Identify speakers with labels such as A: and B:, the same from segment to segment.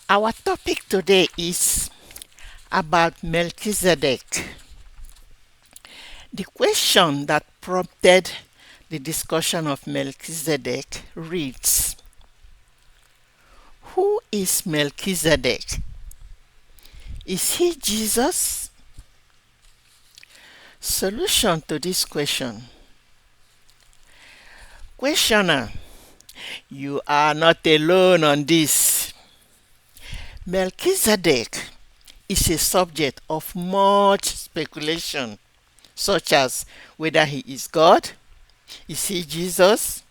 A: Our topic today is about Melchizedek. The question that prompted the discussion of Melchizedek reads: Who is Melchizedek? Is he Jesus? Solution to this question. Questioner, you are not alone on this. Melchizedek is a subject of much speculation, such as whether he is God, is he Jesus,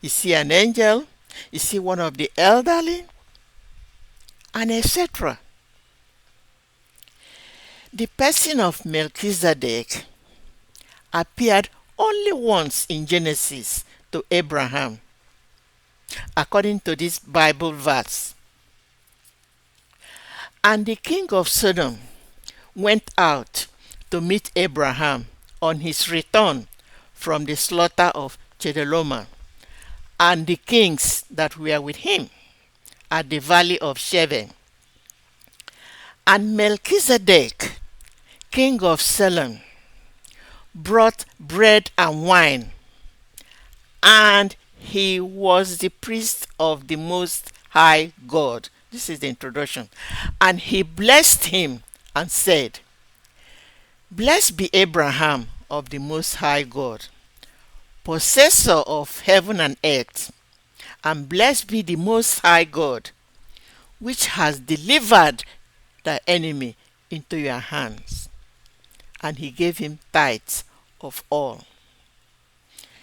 A: is he an angel, is he one of the elderly, and etc. The person of Melchizedek appeared only once in Genesis to Abraham, according to this Bible verse. And the king of Sodom went out to meet Abraham on his return from the slaughter of Chedorlaomer, and the kings that were with him at the valley of Shechem. And Melchizedek, king of Salem, brought bread and wine, and he was the priest of the Most High God. This is the introduction. And he blessed him and said, Blessed be Abraham of the Most High God, possessor of heaven and earth, and blessed be the Most High God, which has delivered the enemy into your hands. And he gave him tithes of all.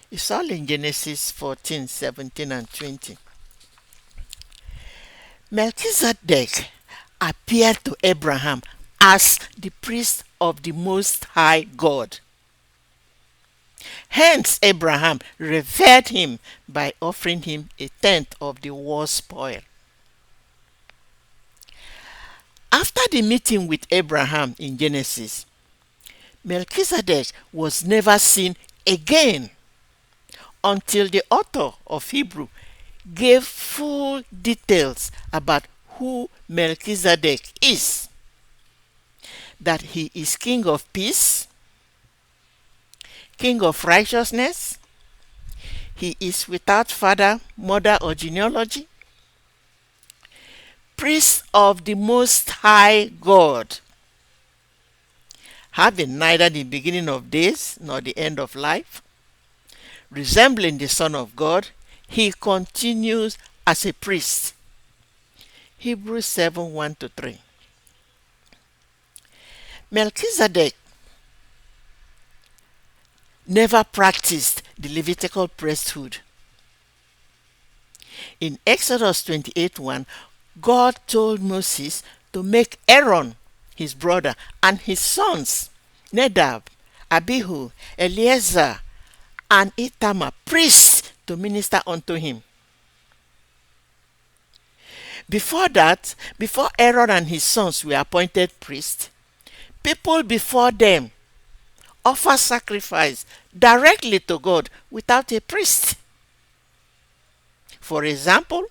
A: It's all in Genesis 14, 17, and 20. Melchizedek appeared to Abraham as the priest of the Most High God. Hence, Abraham revered him by offering him a tenth of the war spoil. After the meeting with Abraham in Genesis, Melchizedek was never seen again until the author of Hebrew gave full details about who Melchizedek is. That he is king of peace, king of righteousness, he is without father, mother, or genealogy, priest of the Most High God, having neither the beginning of days nor the end of life, resembling the Son of God, he continues as a priest. Hebrews 7, 1-3. Melchizedek never practiced the Levitical priesthood. In Exodus 28:1, God told Moses to make Aaron, his brother, and his sons, Nadab, Abihu, Eleazar, and Ithamar, priests to minister unto him. Before that, before Aaron and his sons were appointed priests, people before them offer sacrifice directly to God without a priest. For example,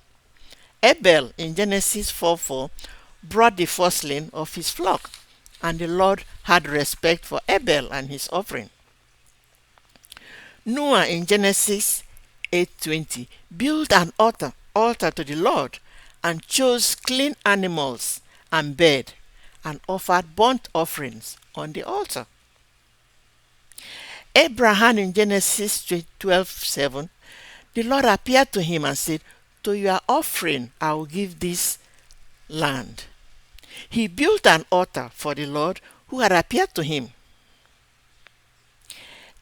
A: Abel in Genesis 4:4 brought the firstling of his flock, and the Lord had respect for Abel and his offering. Noah in Genesis 8:20 built an altar to the Lord, and chose clean animals and bird, and offered burnt offerings on the altar. Abraham in Genesis 12:7, the Lord appeared to him and said, To your offering I will give this land. He built an altar for the Lord who had appeared to him.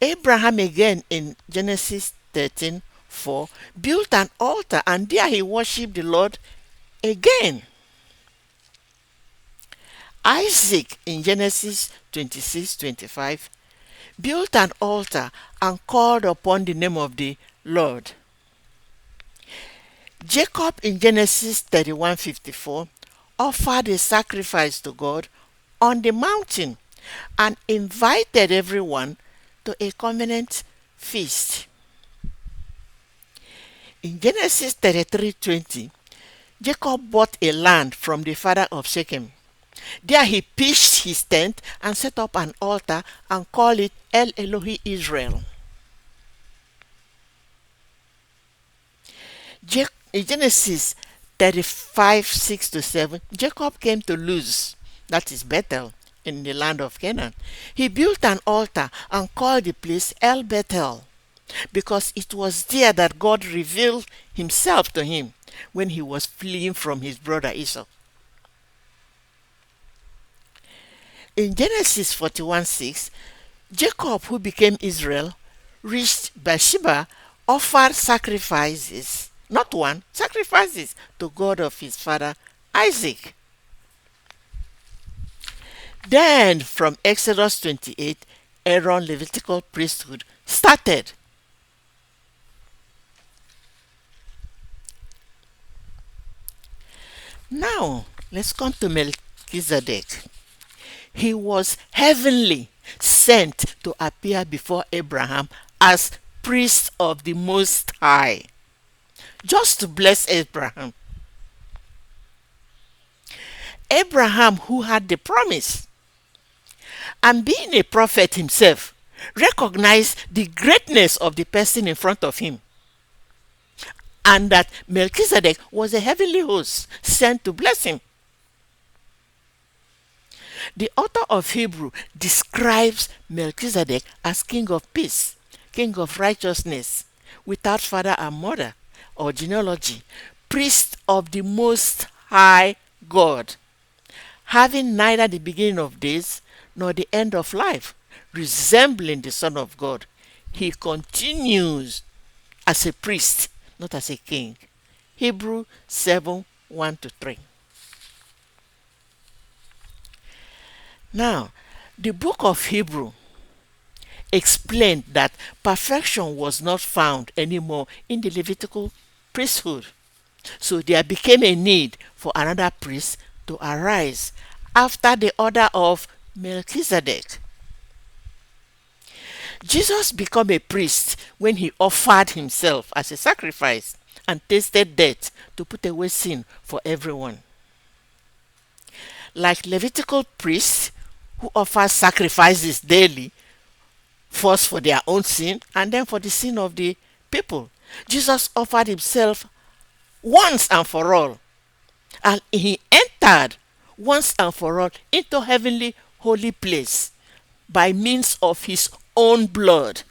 A: Abraham again in Genesis 13:4 built an altar, and there he worshipped the Lord again. Isaac in Genesis 26:25 built an altar and called upon the name of the Lord. Jacob in Genesis 31:54 offered a sacrifice to God on the mountain and invited everyone to a covenant feast. In Genesis 33:20, Jacob bought a land from the father of Shechem. There he pitched his tent and set up an altar and called it El Elohi Israel. In Genesis 35, 6 to 7, Jacob came to Luz, that is Bethel, in the land of Canaan. He built an altar and called the place El Bethel, because it was there that God revealed himself to him when he was fleeing from his brother Esau. In Genesis 41, 6, Jacob, who became Israel, reached Beersheba, offered sacrifices, not one, sacrifices to God of his father Isaac. Then from Exodus 28, Aaron Levitical priesthood started. Now, let's come to Melchizedek. He was heavenly, sent to appear before Abraham as priest of the Most High, just to bless Abraham. Abraham, who had the promise, and being a prophet himself, recognized the greatness of the person in front of him, and that Melchizedek was a heavenly host sent to bless him. The author of Hebrew describes Melchizedek as king of peace, king of righteousness, without father and mother or genealogy, priest of the Most High God, having neither the beginning of days nor the end of life, resembling the Son of God. He continues as a priest, not as a king. Hebrew 7, 1 to 3. Now, the book of Hebrew explained that perfection was not found anymore in the Levitical priesthood. So there became a need for another priest to arise after the order of Melchizedek. Jesus became a priest when he offered himself as a sacrifice and tasted death to put away sin for everyone. Like Levitical priests who offer sacrifices daily, first for their own sin and then for the sin of the people, Jesus offered himself once and for all, and he entered once and for all into heavenly holy place by means of his own blood,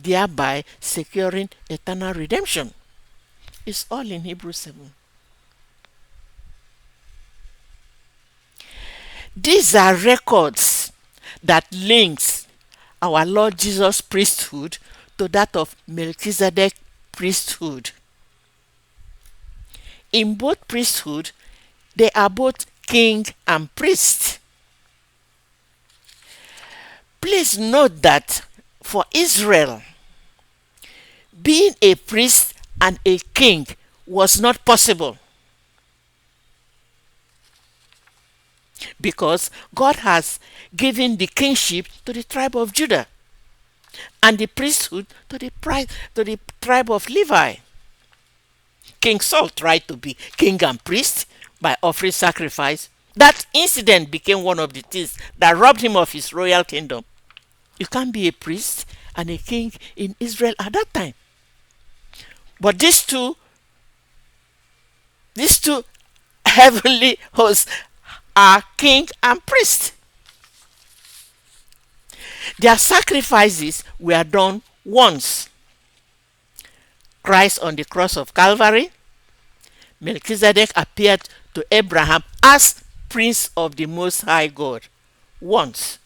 A: thereby securing eternal redemption. It's all in Hebrews 7. These are records that links our Lord Jesus' priesthood to that of Melchizedek priesthood. In both priesthood, they are both king and priest. Please note that for Israel, being a priest and a king was not possible, because God has given the kingship to the tribe of Judah and the priesthood to the tribe of Levi. King Saul tried to be king and priest by offering sacrifice. That incident became one of the things that robbed him of his royal kingdom. You can't be a priest and a king in Israel at that time. But these two heavenly hosts are king and priest. Their sacrifices were done once. Christ on the cross of Calvary, Melchizedek appeared to Abraham as Prince of the Most High God once.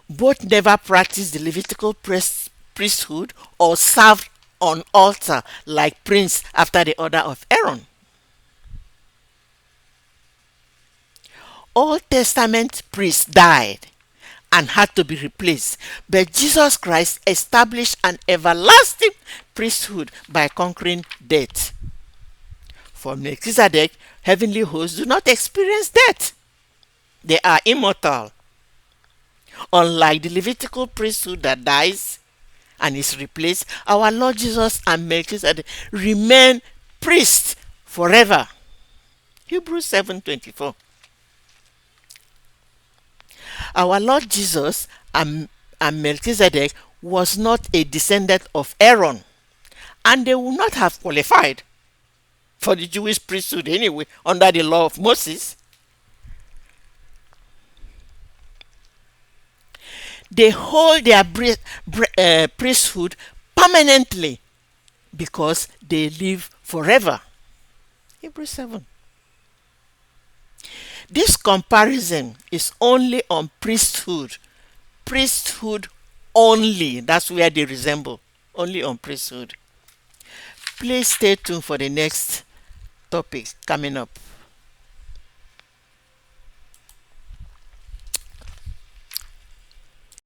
A: Both never practiced the Levitical priesthood or served on altar like prince after the order of Aaron. Old Testament priests died and had to be replaced, but Jesus Christ established an everlasting priesthood by conquering death. For Melchizedek, heavenly hosts do not experience death. They are immortal. Unlike the Levitical priesthood that dies and is replaced, our Lord Jesus and Melchizedek remain priests forever. Hebrews 7:24. Our Lord Jesus and Melchizedek was not a descendant of Aaron, and they would not have qualified for the Jewish priesthood anyway under the law of Moses. They hold their priesthood permanently because they live forever. Hebrews 7. This comparison is only on priesthood. Priesthood only. That's where they resemble. Only on priesthood. Please stay tuned for the next topic coming up.